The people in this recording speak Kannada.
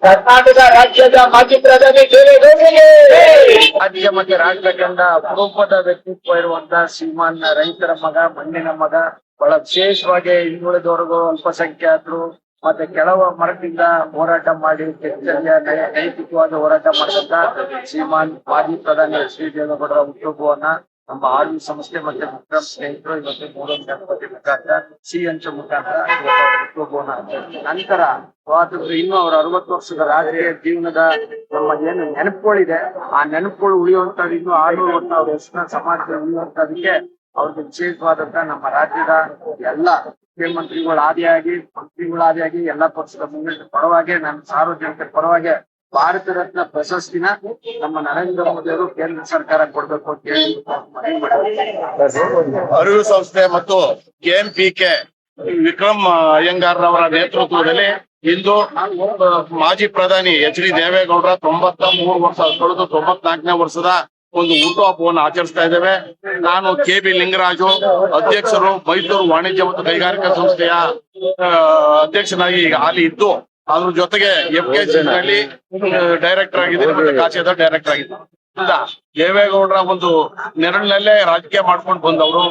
ಕರ್ನಾಟಕ ರಾಜ್ಯದ ಮಾಜಿ ಪ್ರಧಾನಿ ದೇವೇಗೌಡರಿಗೆ ರಾಜ್ಯ ಮತ್ತೆ ರಾಷ್ಟ್ರ ಕಂಡ ಅಪರೂಪದ ವ್ಯಕ್ತಿತ್ವ ಇರುವಂತಹ ಶ್ರೀಮಾನ್ ರೈತರ ಮಗ, ಮಣ್ಣಿನ ಮಗ, ಬಹಳ ವಿಶೇಷವಾಗಿ ಹಿಂದುಳಿದವರೆಗೂ, ಅಲ್ಪಸಂಖ್ಯಾತರು ಮತ್ತೆ ಕೆಲವು ಮರದಿಂದ ಹೋರಾಟ ಮಾಡಿ ನೈತಿಕವಾದ ಹೋರಾಟ ಮಾಡಿದಂತ ಶ್ರೀಮಾನ್ ಮಾಜಿ ಪ್ರಧಾನಿ ಎಚ್ ಡಿ ದೇವೇಗೌಡರ ಹುಟ್ಟುಹಬ್ಬವನ್ನ ನಮ್ಮ ಆರ್ವಿ ಸಂಸ್ಥೆ ಮತ್ತೆ ವಿಕ್ರಮ್ ಸ್ನೇಹಿತರು ಇವತ್ತು ಮೂರನೇ ಗಣಪತಿ ಮುಖಾಂತರ ಸಿಎಂಚ ಮುಖಾಂತರ ಹುಟ್ಟುಹಬ್ಬವನ್ನ ನಂತರ ಇನ್ನು ಅವರ 60 ವರ್ಷದ ರಾಜಕೀಯ ಜೀವನದ ನಮ್ಮ ಏನು ನೆನಪುಗಳಿದೆ ಆ ನೆನಪುಗಳು ಉಳಿಯುವಂತದ್ದು ಇನ್ನು 600 ವರ್ಷ ಅವ್ರ ಹೆಸರಿನ ಸಮಾಜದಲ್ಲಿ ಉಳಿಯುವಂತದಕ್ಕೆ ಅವ್ರಿಗೆ ವಿಶೇಷವಾದಂತ ನಮ್ಮ ರಾಜ್ಯದ ಎಲ್ಲ ಮುಖ್ಯಮಂತ್ರಿಗಳು ಆದಿಯಾಗಿ, ಮಂತ್ರಿಗಳಾದಿಯಾಗಿ ಎಲ್ಲ ಪಕ್ಷದ ಮುಖಂಡರ ಪರವಾಗಿ, ನನ್ನ ಸಾರ್ವಜನಿಕರ ಪರವಾಗಿ ಭಾರತ ರತ್ನ ಪ್ರಶಸ್ತಿನ ನಮ್ಮ ನರೇಂದ್ರ ಮೋದಿ ಅವರು ಕೇಂದ್ರ ಸರ್ಕಾರ ಕೊಡ್ಬೇಕು ಅಂತ ಹೇಳಿ ಅರಿವು ಸಂಸ್ಥೆ ಮತ್ತು ಕೆಎಂಪಿಕೆ ವಿಕ್ರಮ್ ಅಯ್ಯಂಗಾರ್ ಅವರ ನೇತೃತ್ವದಲ್ಲಿ ಇಂದು ಮಾಜಿ ಪ್ರಧಾನಿ ಎಚ್ ಡಿ ದೇವೇಗೌಡರ 93 ವರ್ಷ ಕಳೆದು 94ನೇ ವರ್ಷದ ಒಂದು ಹುಟ್ಟುಹಬ್ಬವನ್ನು ಆಚರಿಸ್ತಾ ಇದ್ದೇವೆ. ನಾನು ಕೆ.ಬಿ. ಲಿಂಗರಾಜು, ಅಧ್ಯಕ್ಷರು, ಮೈಸೂರು ವಾಣಿಜ್ಯ ಮತ್ತು ಕೈಗಾರಿಕಾ ಸಂಸ್ಥೆಯ ಅಧ್ಯಕ್ಷನಾಗಿ ಹಾಲಿ ಇದ್ದು, ಅದ್ರ ಜೊತೆಗೆ FKC ನಲ್ಲಿ ಡೈರೆಕ್ಟರ್ ಆಗಿದ್ದೀನಿ ಮತ್ತೆ ಕಾಶಿಯಾದ ಡೈರೆಕ್ಟರ್ ಆಗಿದ್ದೀನಿ. ದೇವೇಗೌಡರ ಒಂದು ನೆರಳಿನಲ್ಲೇ ರಾಜಕೀಯ ಮಾಡ್ಕೊಂಡು ಬಂದವರು.